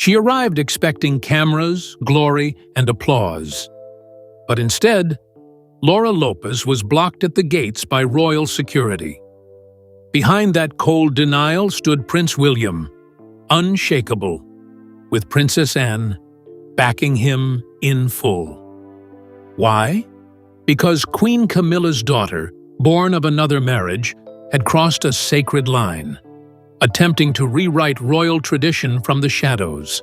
She arrived expecting cameras, glory, and applause. But instead, Laura Lopes was blocked at the gates by royal security. Behind that cold denial stood Prince William, unshakable, with Princess Anne backing him in full. Why? Because Queen Camilla's daughter, born of another marriage, had crossed a sacred line, attempting to rewrite royal tradition from the shadows.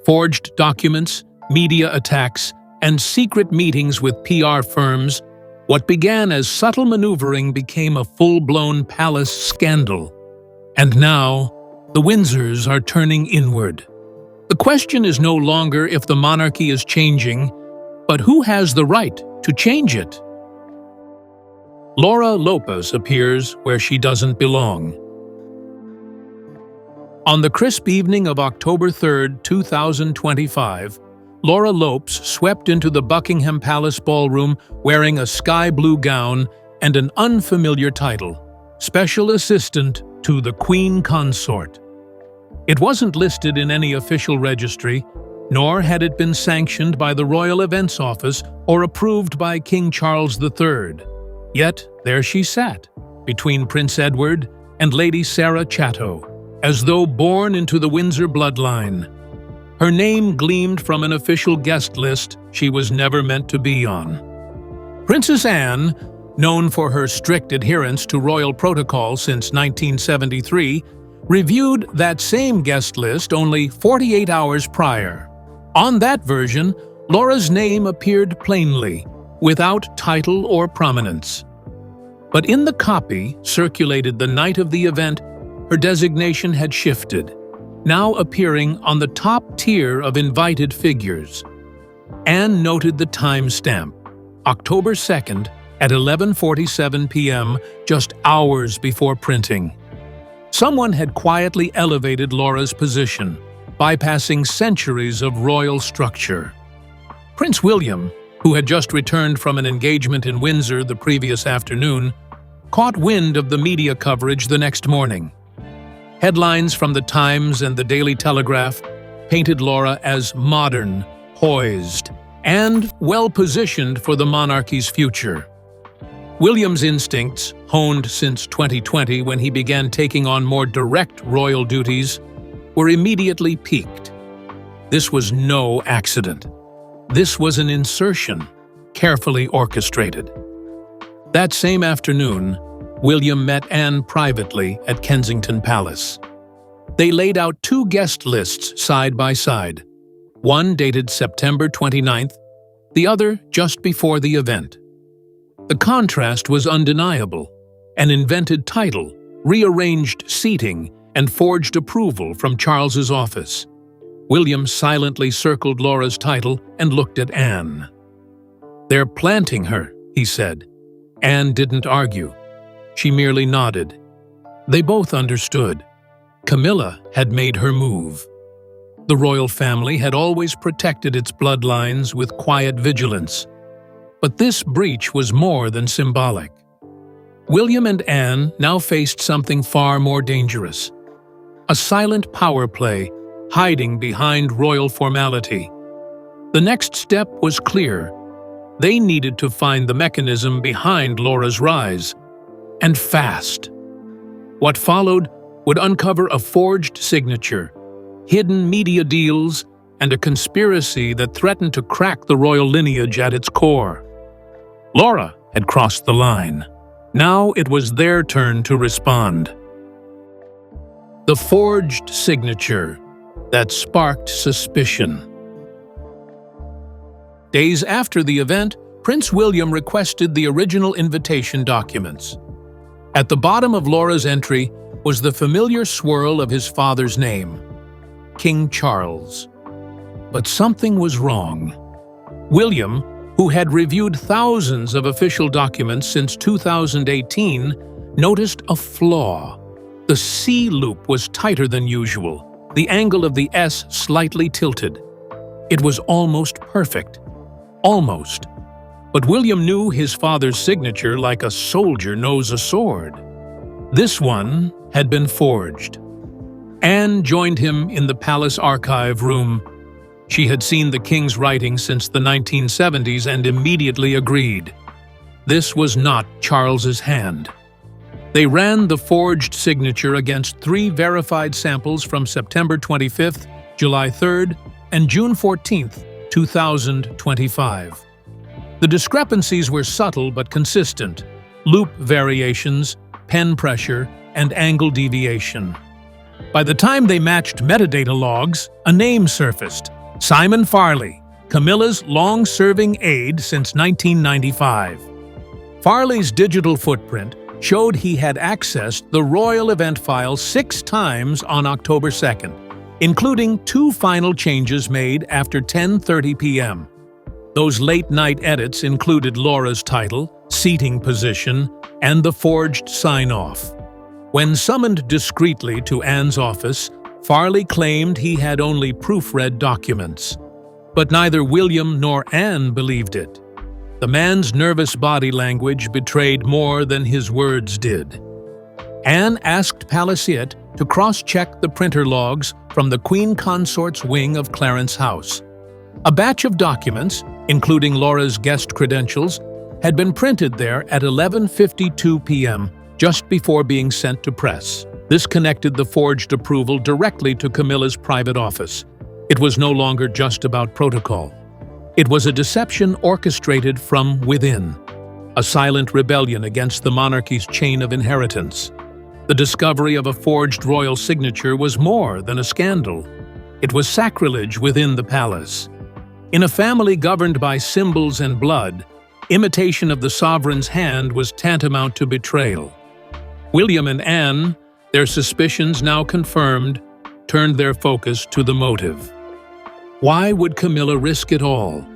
Forged documents, media attacks, and secret meetings with PR firms, what began as subtle maneuvering became a full-blown palace scandal. And now, the Windsors are turning inward. The question is no longer if the monarchy is changing, but who has the right to change it? Laura Lopes appears where she doesn't belong. On the crisp evening of October 3, 2025, Laura Lopes swept into the Buckingham Palace ballroom wearing a sky-blue gown and an unfamiliar title, Special Assistant to the Queen Consort. It wasn't listed in any official registry, nor had it been sanctioned by the Royal Events Office or approved by King Charles III. Yet there she sat, between Prince Edward and Lady Sarah Chatto, as though born into the Windsor bloodline. Her name gleamed from an official guest list she was never meant to be on. Princess Anne, known for her strict adherence to royal protocol since 1973, reviewed that same guest list only 48 hours prior. On that version, Laura's name appeared plainly, without title or prominence. But in the copy circulated the night of the event, her designation had shifted, now appearing on the top tier of invited figures. Anne noted the timestamp, October 2nd at 11:47 p.m., just hours before printing. Someone had quietly elevated Laura's position, bypassing centuries of royal structure. Prince William, who had just returned from an engagement in Windsor the previous afternoon, caught wind of the media coverage the next morning. Headlines from the Times and the Daily Telegraph painted Laura as modern, poised, and well-positioned for the monarchy's future. William's instincts, honed since 2020 when he began taking on more direct royal duties, were immediately piqued. This was no accident. This was an insertion, carefully orchestrated. That same afternoon, William met Anne privately at Kensington Palace. They laid out two guest lists side by side, one dated September 29th, the other just before the event. The contrast was undeniable: an invented title, rearranged seating, and forged approval from Charles's office. William silently circled Laura's title and looked at Anne. "They're planting her," he said. Anne didn't argue. She merely nodded. They both understood. Camilla had made her move. The royal family had always protected its bloodlines with quiet vigilance. But this breach was more than symbolic. William and Anne now faced something far more dangerous: a silent power play hiding behind royal formality. The next step was clear. They needed to find the mechanism behind Laura's rise, and fast. What followed would uncover a forged signature, hidden media deals, and a conspiracy that threatened to crack the royal lineage at its core. Laura had crossed the line. Now it was their turn to respond. The forged signature that sparked suspicion. Days after the event, Prince William requested the original invitation documents. At the bottom of Laura's entry was the familiar swirl of his father's name, King Charles. But something was wrong. William, who had reviewed thousands of official documents since 2018, noticed a flaw. The C loop was tighter than usual, the angle of the S slightly tilted. It was almost perfect. Almost. But William knew his father's signature like a soldier knows a sword. This one had been forged. Anne joined him in the palace archive room. She had seen the king's writing since the 1970s and immediately agreed. This was not Charles's hand. They ran the forged signature against 3 verified samples from September 25th, July 3rd, and June 14th, 2025. The discrepancies were subtle but consistent: loop variations, pen pressure, and angle deviation. By the time they matched metadata logs, a name surfaced: Simon Farley, Camilla's long-serving aide since 1995. Farley's digital footprint showed he had accessed the royal event file 6 times on October 2nd, including 2 final changes made after 10:30 p.m. Those late-night edits included Laura's title, seating position, and the forged sign-off. When summoned discreetly to Anne's office, Farley claimed he had only proofread documents. But neither William nor Anne believed it. The man's nervous body language betrayed more than his words did. Anne asked Paliciate to cross-check the printer logs from the Queen Consort's wing of Clarence House. A batch of documents, including Laura's guest credentials, had been printed there at 11:52 p.m., just before being sent to press. This connected the forged approval directly to Camilla's private office. It was no longer just about protocol. It was a deception orchestrated from within, a silent rebellion against the monarchy's chain of inheritance. The discovery of a forged royal signature was more than a scandal. It was sacrilege within the palace. In a family governed by symbols and blood, imitation of the sovereign's hand was tantamount to betrayal. William and Anne, their suspicions now confirmed, turned their focus to the motive. Why would Camilla risk it all?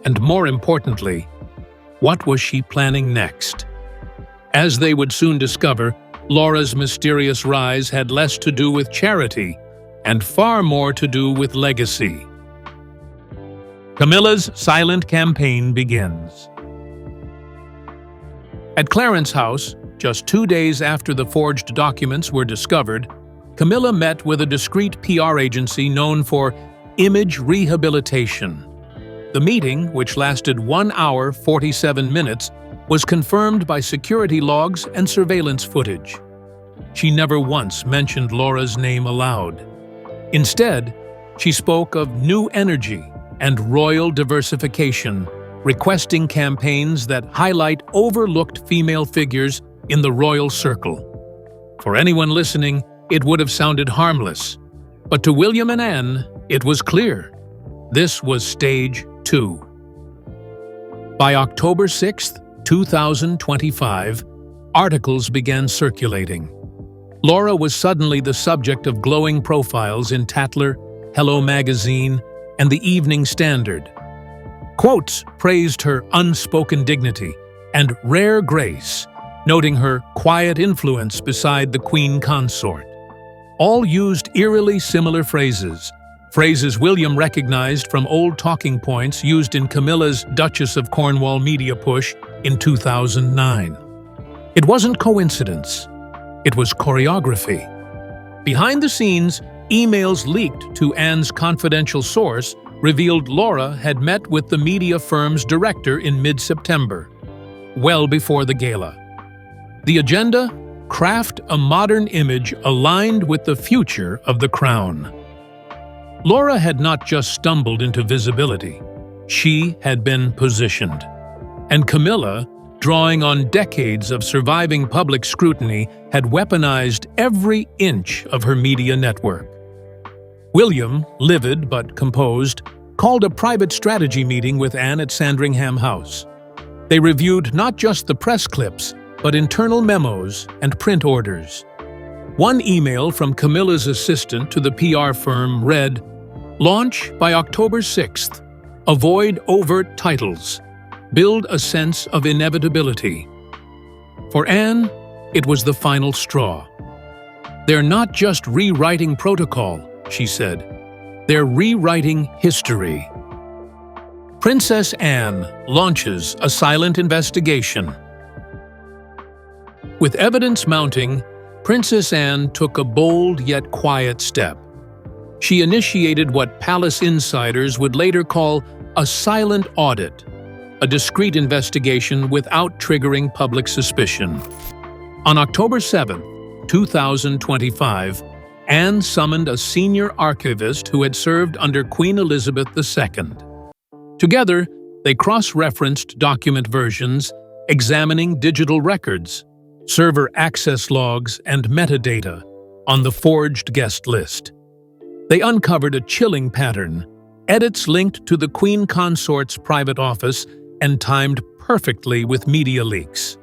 And more importantly, what was she planning next? As they would soon discover, Laura's mysterious rise had less to do with charity and far more to do with legacy. Camilla's silent campaign begins. At Clarence House, just 2 days after the forged documents were discovered, Camilla met with a discreet PR agency known for image rehabilitation. The meeting, which lasted 1 hour 47 minutes, was confirmed by security logs and surveillance footage. She never once mentioned Laura's name aloud. Instead, she spoke of new energy and royal diversification, requesting campaigns that highlight overlooked female figures in the royal circle. For anyone listening, it would have sounded harmless. But to William and Anne, it was clear. This was stage 2. By October 6, 2025, articles began circulating. Laura was suddenly the subject of glowing profiles in Tatler, Hello Magazine, and the Evening Standard. Quotes praised her unspoken dignity and rare grace, noting her quiet influence beside the Queen Consort. All used eerily similar phrases William recognized from old talking points used in Camilla's Duchess of Cornwall media push in 2009. It wasn't coincidence. It was choreography. Behind the scenes, emails leaked to Anne's confidential source revealed Laura had met with the media firm's director in mid-September, well before the gala. The agenda? Craft a modern image aligned with the future of the crown. Laura had not just stumbled into visibility. She had been positioned. And Camilla, drawing on decades of surviving public scrutiny, had weaponized every inch of her media network. William, livid but composed, called a private strategy meeting with Anne at Sandringham House. They reviewed not just the press clips, but internal memos and print orders. One email from Camilla's assistant to the PR firm read, "Launch by October 6th. Avoid overt titles. Build a sense of inevitability." For Anne, it was the final straw. "They're not just rewriting protocol," she said. "They're rewriting history." Princess Anne launches a silent investigation. With evidence mounting, Princess Anne took a bold yet quiet step. She initiated what palace insiders would later call a silent audit, a discreet investigation without triggering public suspicion. On October 7, 2025, Anne summoned a senior archivist who had served under Queen Elizabeth II. Together, they cross-referenced document versions, examining digital records, server access logs, and metadata on the forged guest list. They uncovered a chilling pattern, edits linked to the Queen Consort's private office and timed perfectly with media leaks.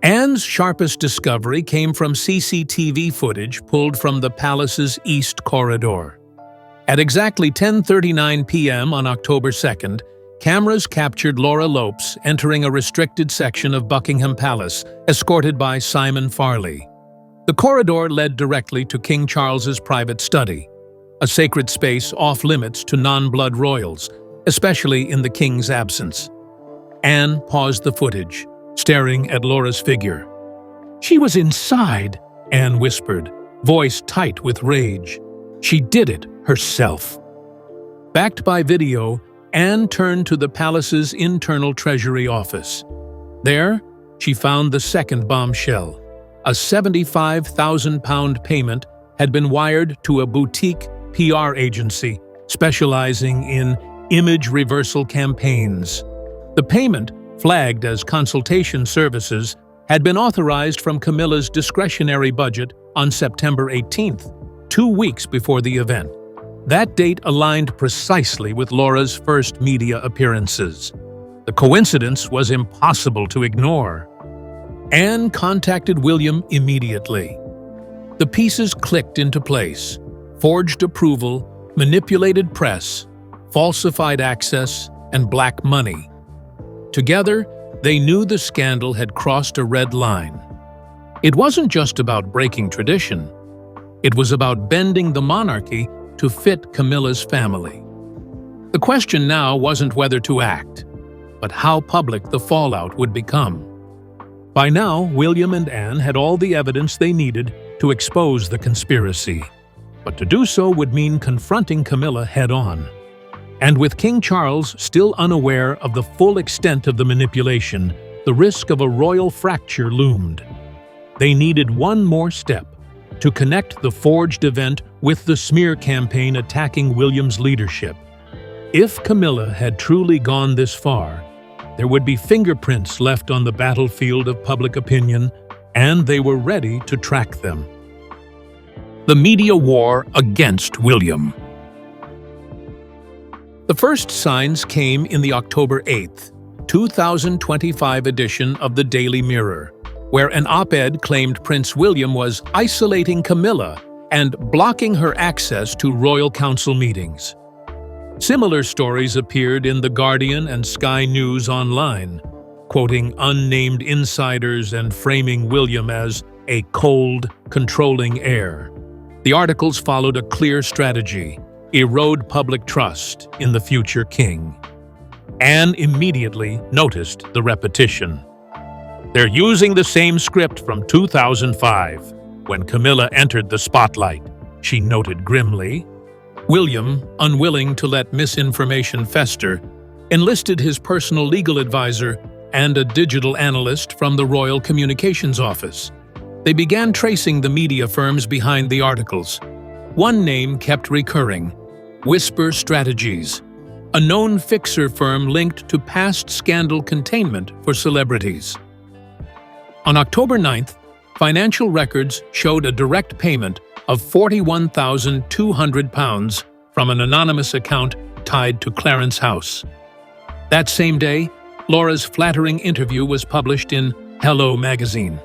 Anne's sharpest discovery came from CCTV footage pulled from the palace's East Corridor. At exactly 10:39 p.m. on October 2nd, cameras captured Laura Lopes entering a restricted section of Buckingham Palace, escorted by Simon Farley. The corridor led directly to King Charles's private study, a sacred space off-limits to non-blood royals, especially in the king's absence. Anne paused the footage, staring at Laura's figure. "She was inside," Anne whispered, voice tight with rage. "She did it herself." Backed by video, Anne turned to the palace's internal treasury office. There, she found the second bombshell. A £75,000 payment had been wired to a boutique PR agency specializing in image reversal campaigns. The payment, flagged as consultation services, had been authorized from Camilla's discretionary budget on September 18th, 2 weeks before the event. That date aligned precisely with Laura's first media appearances. The coincidence was impossible to ignore. Anne contacted William immediately. The pieces clicked into place: forged approval, manipulated press, falsified access, and black money. Together, they knew the scandal had crossed a red line. It wasn't just about breaking tradition. It was about bending the monarchy to fit Camilla's family. The question now wasn't whether to act, but how public the fallout would become. By now, William and Anne had all the evidence they needed to expose the conspiracy. But to do so would mean confronting Camilla head-on. And with King Charles still unaware of the full extent of the manipulation, the risk of a royal fracture loomed. They needed one more step: to connect the forged event with the smear campaign attacking William's leadership. If Camilla had truly gone this far, there would be fingerprints left on the battlefield of public opinion, and they were ready to track them. The media war against William. The first signs came in the October 8th, 2025 edition of the Daily Mirror, where an op-ed claimed Prince William was isolating Camilla and blocking her access to royal council meetings. Similar stories appeared in The Guardian and Sky News Online, quoting unnamed insiders and framing William as a cold, controlling heir. The articles followed a clear strategy: erode public trust in the future king. Anne immediately noticed the repetition. "They're using the same script from 2005, when Camilla entered the spotlight," she noted grimly. William, unwilling to let misinformation fester, enlisted his personal legal advisor and a digital analyst from the Royal Communications Office. They began tracing the media firms behind the articles. One name kept recurring: Whisper Strategies, a known fixer firm linked to past scandal containment for celebrities. On October 9th, financial records showed a direct payment of £41,200 from an anonymous account tied to Clarence House. That same day, Laura's flattering interview was published in Hello magazine.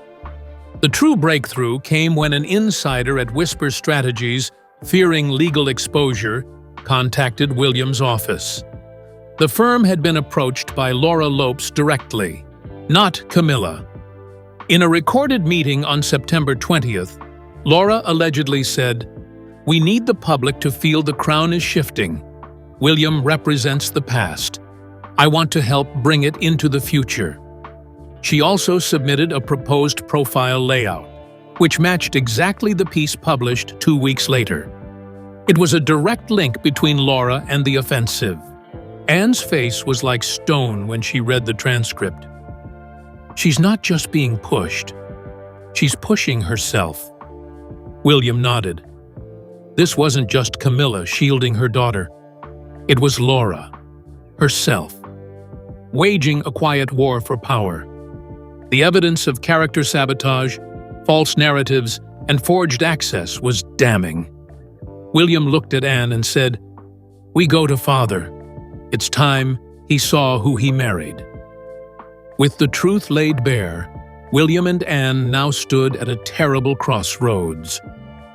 The true breakthrough came when an insider at Whisper Strategies, fearing legal exposure, contacted William's office. The firm had been approached by Laura Lopes directly, not Camilla. In a recorded meeting on September 20th, Laura allegedly said, "We need the public to feel the crown is shifting. William represents the past. I want to help bring it into the future." She also submitted a proposed profile layout: which matched exactly the piece published 2 weeks later. It was a direct link between Laura and the offensive. Anne's face was like stone when she read the transcript. She's not just being pushed. She's pushing herself. William nodded. This wasn't just Camilla shielding her daughter. It was Laura, herself, waging a quiet war for power. The evidence of character sabotage, false narratives, and forged access was damning. William looked at Anne and said, "We go to Father. It's time he saw who he married." With the truth laid bare, William and Anne now stood at a terrible crossroads.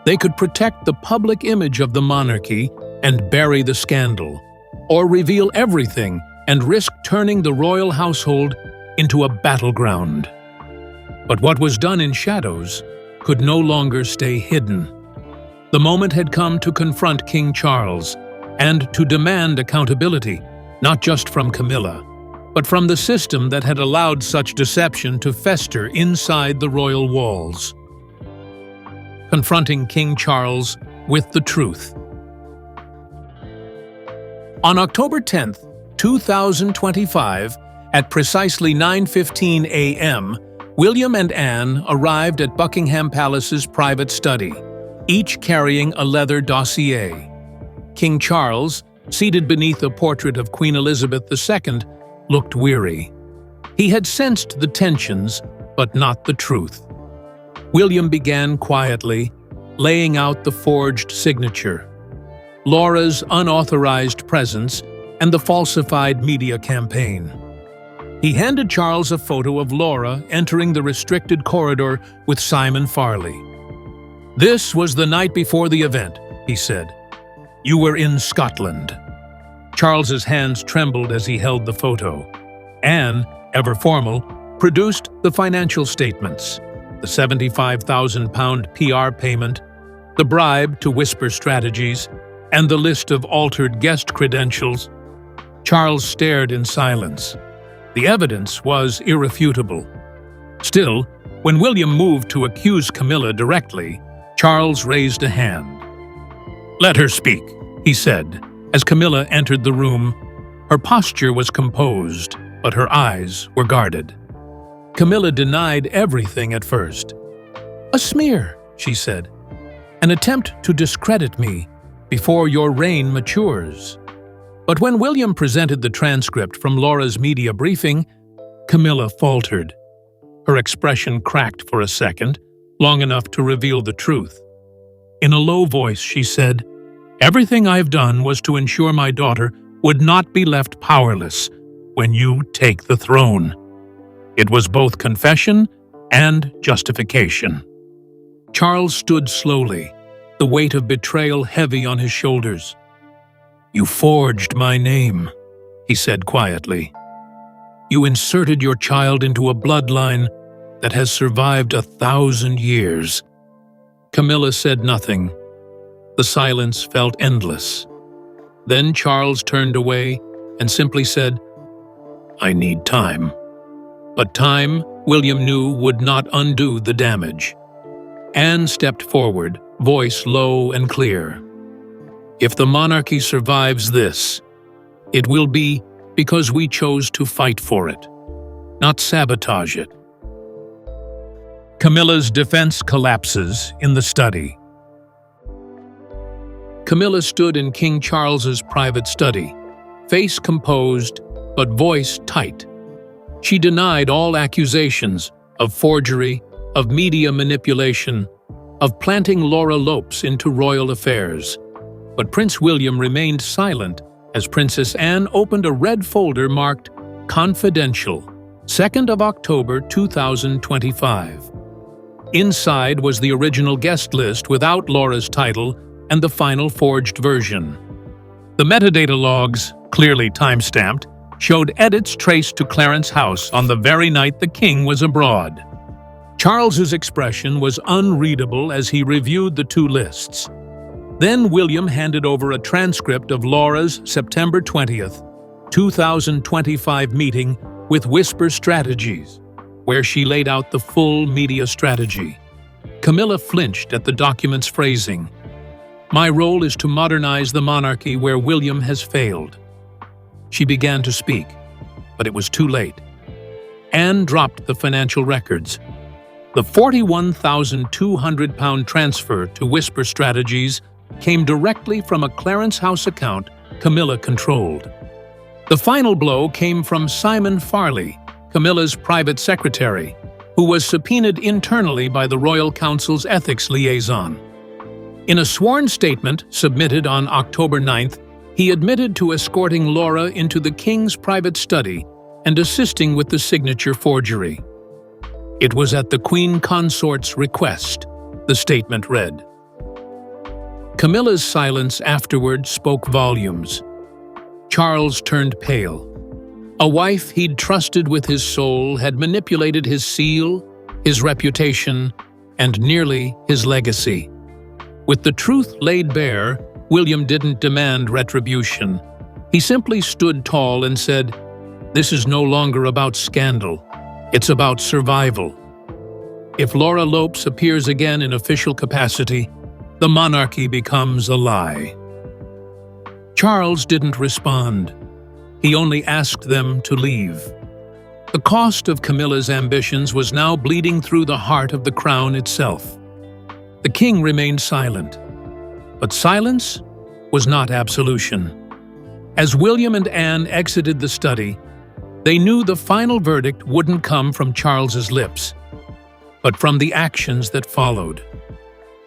They could protect the public image of the monarchy and bury the scandal, or reveal everything and risk turning the royal household into a battleground. But what was done in shadows could no longer stay hidden. The moment had come to confront King Charles and to demand accountability, not just from Camilla, but from the system that had allowed such deception to fester inside the royal walls. Confronting King Charles with the truth. On October 10, 2025, at precisely 9:15 a.m., William and Anne arrived at Buckingham Palace's private study, each carrying a leather dossier. King Charles, seated beneath a portrait of Queen Elizabeth II, looked weary. He had sensed the tensions, but not the truth. William began quietly, laying out the forged signature, Laura's unauthorized presence, and the falsified media campaign. He handed Charles a photo of Laura entering the restricted corridor with Simon Farley. "This was the night before the event," he said. "You were in Scotland." Charles's hands trembled as he held the photo. Anne, ever formal, produced the financial statements, the £75,000 PR payment, the bribe to whisper strategies, and the list of altered guest credentials. Charles stared in silence. The evidence was irrefutable. Still, when William moved to accuse Camilla directly, Charles raised a hand. "Let her speak," he said, as Camilla entered the room. Her posture was composed, but her eyes were guarded. Camilla denied everything at first. "A smear," she said. "An attempt to discredit me before your reign matures." But when William presented the transcript from Laura's media briefing, Camilla faltered. Her expression cracked for a second, long enough to reveal the truth. In a low voice, she said, "Everything I've done was to ensure my daughter would not be left powerless when you take the throne." It was both confession and justification. Charles stood slowly, the weight of betrayal heavy on his shoulders. "You forged my name," he said quietly. "You inserted your child into a bloodline that has survived 1,000 years." Camilla said nothing. The silence felt endless. Then Charles turned away and simply said, "I need time." But time, William knew, would not undo the damage. Anne stepped forward, voice low and clear. "If the monarchy survives this, it will be because we chose to fight for it, not sabotage it." Camilla's defense collapses in the study. Camilla stood in King Charles's private study, face composed but voice tight. She denied all accusations of forgery, of media manipulation, of planting Laura Lopes into royal affairs. But Prince William remained silent as Princess Anne opened a red folder marked Confidential, 2nd of October 2025. Inside was the original guest list without Laura's title and the final forged version. The metadata logs, clearly time-stamped, showed edits traced to Clarence House on the very night the king was abroad. Charles's expression was unreadable as he reviewed the two lists. Then William handed over a transcript of Laura's September 20th, 2025 meeting with Whisper Strategies, where she laid out the full media strategy. Camilla flinched at the document's phrasing. "My role is to modernize the monarchy where William has failed." She began to speak, but it was too late. Anne dropped the financial records. The £41,200 transfer to Whisper Strategies came directly from a Clarence House account Camilla controlled. The final blow came from Simon Farley, Camilla's private secretary, who was subpoenaed internally by the Royal Council's ethics liaison. In a sworn statement submitted on October 9th, he admitted to escorting Laura into the king's private study and assisting with the signature forgery. "It was at the Queen Consort's request," the statement read. Camilla's silence afterward spoke volumes. Charles turned pale. A wife he'd trusted with his soul had manipulated his seal, his reputation, and nearly his legacy. With the truth laid bare, William didn't demand retribution. He simply stood tall and said, "This is no longer about scandal. It's about survival. If Laura Lopes appears again in official capacity, the monarchy becomes a lie." Charles didn't respond. He only asked them to leave. The cost of Camilla's ambitions was now bleeding through the heart of the crown itself. The king remained silent. But silence was not absolution. As William and Anne exited the study, they knew the final verdict wouldn't come from Charles's lips, but from the actions that followed.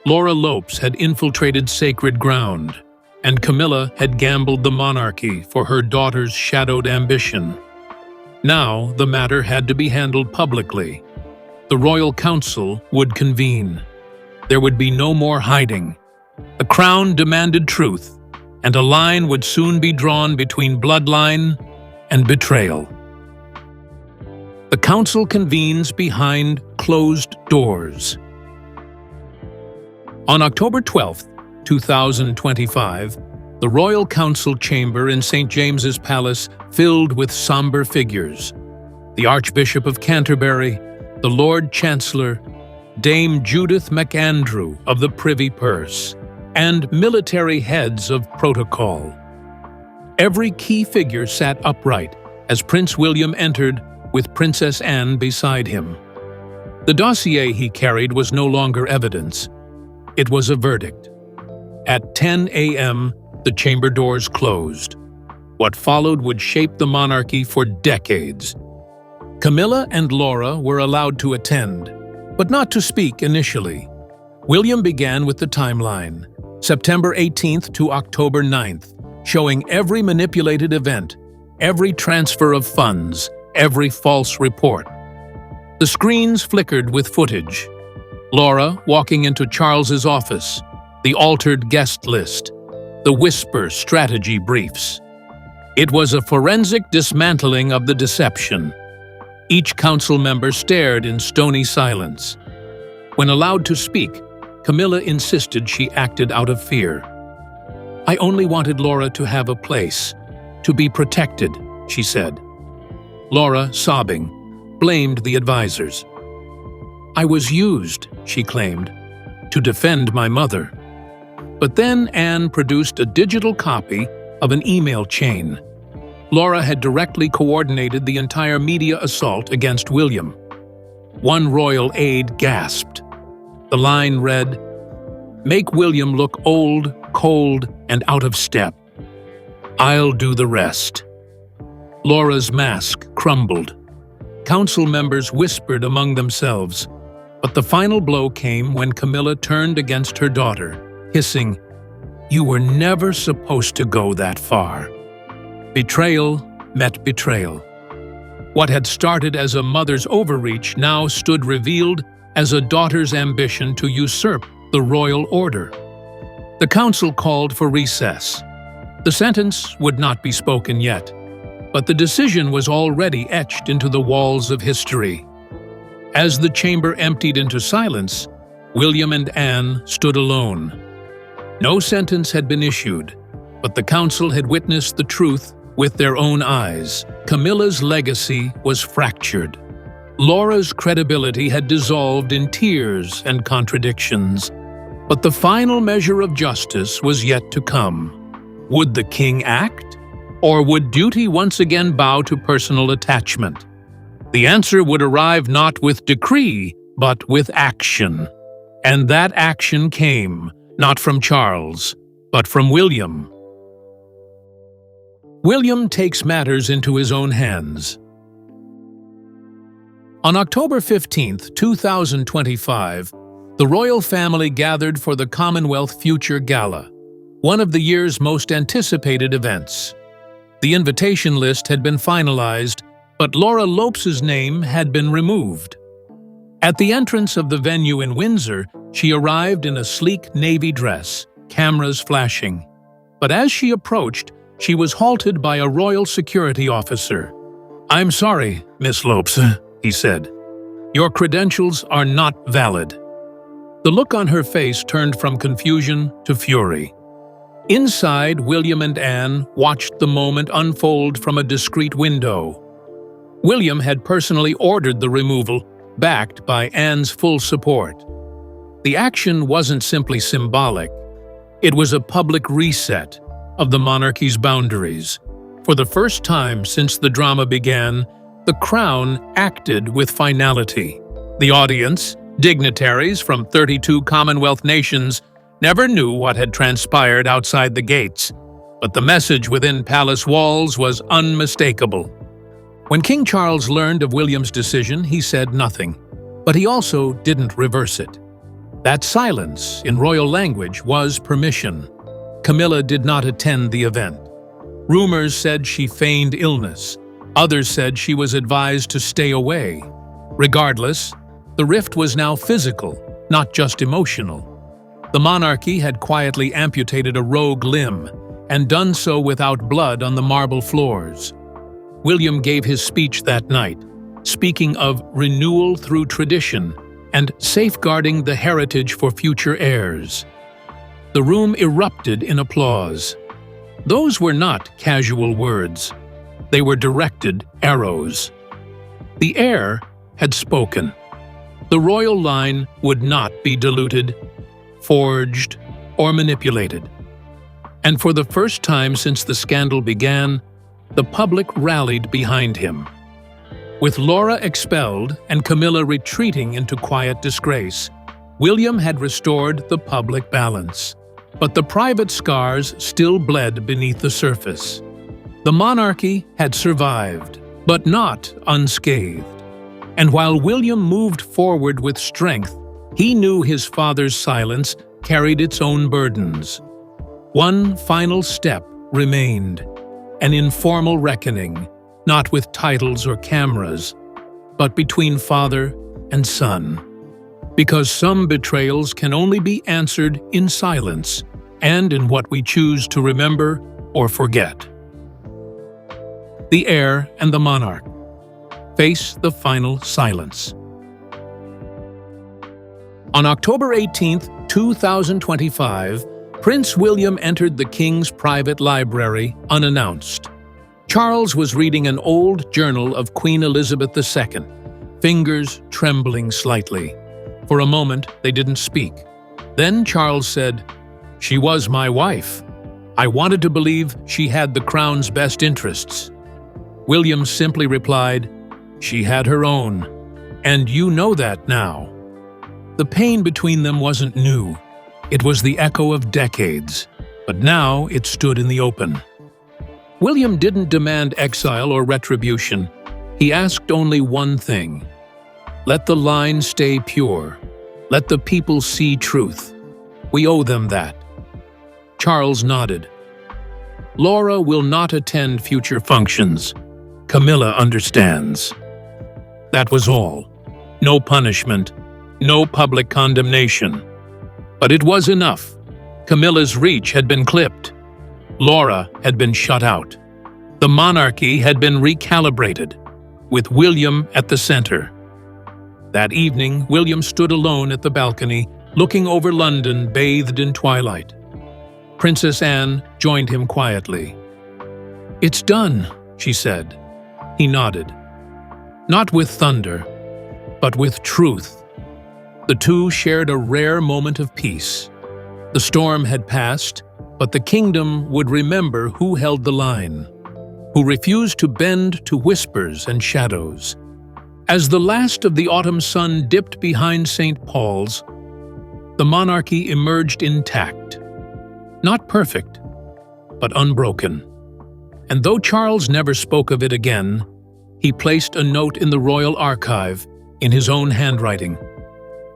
Laura Lopes had infiltrated sacred ground, and Camilla had gambled the monarchy for her daughter's shadowed ambition. Now the matter had to be handled publicly. The Royal Council would convene. There would be no more hiding. The crown demanded truth, and a line would soon be drawn between bloodline and betrayal. The council convenes behind closed doors. On October 12, 2025, the Royal Council chamber in St. James's Palace filled with somber figures. The Archbishop of Canterbury, the Lord Chancellor, Dame Judith MacAndrew of the Privy Purse, and military heads of protocol. Every key figure sat upright as Prince William entered with Princess Anne beside him. The dossier he carried was no longer evidence. It was a verdict. At 10 a.m., the chamber doors closed. What followed would shape the monarchy for decades. Camilla and Laura were allowed to attend, but not to speak initially. William began with the timeline, September 18th to October 9th, showing every manipulated event, every transfer of funds, every false report. The screens flickered with footage. Laura walking into Charles's office, the altered guest list, the Whisper strategy briefs. It was a forensic dismantling of the deception. Each council member stared in stony silence. When allowed to speak, Camilla insisted she acted out of fear. "I only wanted Laura to have a place, to be protected," she said. Laura, sobbing, blamed the advisors. "I was used," she claimed, "to defend my mother." But then Anne produced a digital copy of an email chain. Laura had directly coordinated the entire media assault against William. One royal aide gasped. The line read, "Make William look old, cold, and out of step. I'll do the rest." Laura's mask crumbled. Council members whispered among themselves, but the final blow came when Camilla turned against her daughter, hissing, "You were never supposed to go that far." Betrayal met betrayal. What had started as a mother's overreach now stood revealed as a daughter's ambition to usurp the royal order. The council called for recess. The sentence would not be spoken yet, but the decision was already etched into the walls of history. As the chamber emptied into silence, William and Anne stood alone. No sentence had been issued, but the council had witnessed the truth with their own eyes. Camilla's legacy was fractured. Laura's credibility had dissolved in tears and contradictions. But the final measure of justice was yet to come. Would the king act? Or would duty once again bow to personal attachment? The answer would arrive not with decree, but with action. And that action came, not from Charles, but from William. William takes matters into his own hands. On October 15, 2025, the royal family gathered for the Commonwealth Future Gala, one of the year's most anticipated events. The invitation list had been finalized, but Laura Lopes' name had been removed. At the entrance of the venue in Windsor, she arrived in a sleek navy dress, cameras flashing. But as she approached, she was halted by a royal security officer. "I'm sorry, Miss Lopes," he said. "Your credentials are not valid." The look on her face turned from confusion to fury. Inside, William and Anne watched the moment unfold from a discreet window. William had personally ordered the removal, backed by Anne's full support. The action wasn't simply symbolic. It was a public reset of the monarchy's boundaries. For the first time since the drama began, the crown acted with finality. The audience, dignitaries from 32 Commonwealth nations, never knew what had transpired outside the gates, but the message within palace walls was unmistakable. When King Charles learned of William's decision, he said nothing, but he also didn't reverse it. That silence, in royal language, was permission. Camilla did not attend the event. Rumors said she feigned illness. Others said she was advised to stay away. Regardless, the rift was now physical, not just emotional. The monarchy had quietly amputated a rogue limb, and done so without blood on the marble floors. William gave his speech that night, speaking of renewal through tradition and safeguarding the heritage for future heirs. The room erupted in applause. Those were not casual words. They were directed arrows. The heir had spoken. The royal line would not be diluted, forged, or manipulated. And for the first time since the scandal began, the public rallied behind him. With Laura expelled and Camilla retreating into quiet disgrace, William had restored the public balance. But the private scars still bled beneath the surface. The monarchy had survived, but not unscathed. And while William moved forward with strength, he knew his father's silence carried its own burdens. One final step remained, an informal reckoning, not with titles or cameras, but between father and son. Because some betrayals can only be answered in silence and in what we choose to remember or forget. The heir and the monarch face the final silence. On October 18, 2025, Prince William entered the King's private library unannounced. Charles was reading an old journal of Queen Elizabeth II, fingers trembling slightly. For a moment, they didn't speak. Then Charles said, "She was my wife. I wanted to believe she had the crown's best interests." William simply replied, "She had her own, and you know that now." The pain between them wasn't new. It was the echo of decades, but now it stood in the open. William didn't demand exile or retribution. He asked only one thing: let the line stay pure. Let the people see truth. We owe them that. Charles nodded. Laura will not attend future functions. Camilla understands. That was all. No punishment, no public condemnation. But it was enough. Camilla's reach had been clipped. Laura had been shut out. The monarchy had been recalibrated, with William at the center. That evening, William stood alone at the balcony, looking over London bathed in twilight. Princess Anne joined him quietly. "It's done," she said. He nodded. Not with thunder, but with truth. The two shared a rare moment of peace. The storm had passed, but the kingdom would remember who held the line, who refused to bend to whispers and shadows. As the last of the autumn sun dipped behind St. Paul's, the monarchy emerged intact. Not perfect, but unbroken. And though Charles never spoke of it again, he placed a note in the royal archive in his own handwriting.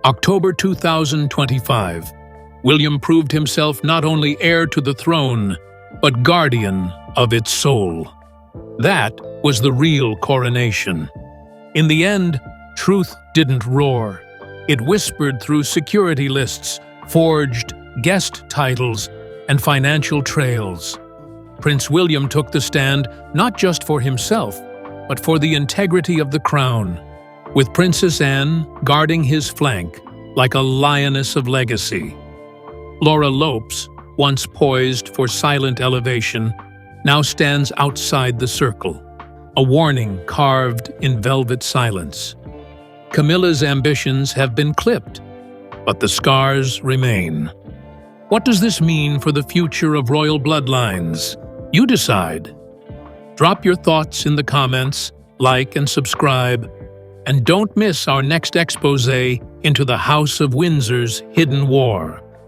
October 2025, William proved himself not only heir to the throne, but guardian of its soul. That was the real coronation. In the end, truth didn't roar. It whispered through security lists, forged guest titles, and financial trails. Prince William took the stand not just for himself, but for the integrity of the crown, with Princess Anne guarding his flank like a lioness of legacy. Laura Lopes, once poised for silent elevation, now stands outside the circle, a warning carved in velvet silence. Camilla's ambitions have been clipped, but the scars remain. What does this mean for the future of royal bloodlines? You decide. Drop your thoughts in the comments, like and subscribe, and don't miss our next exposé into the House of Windsor's hidden war.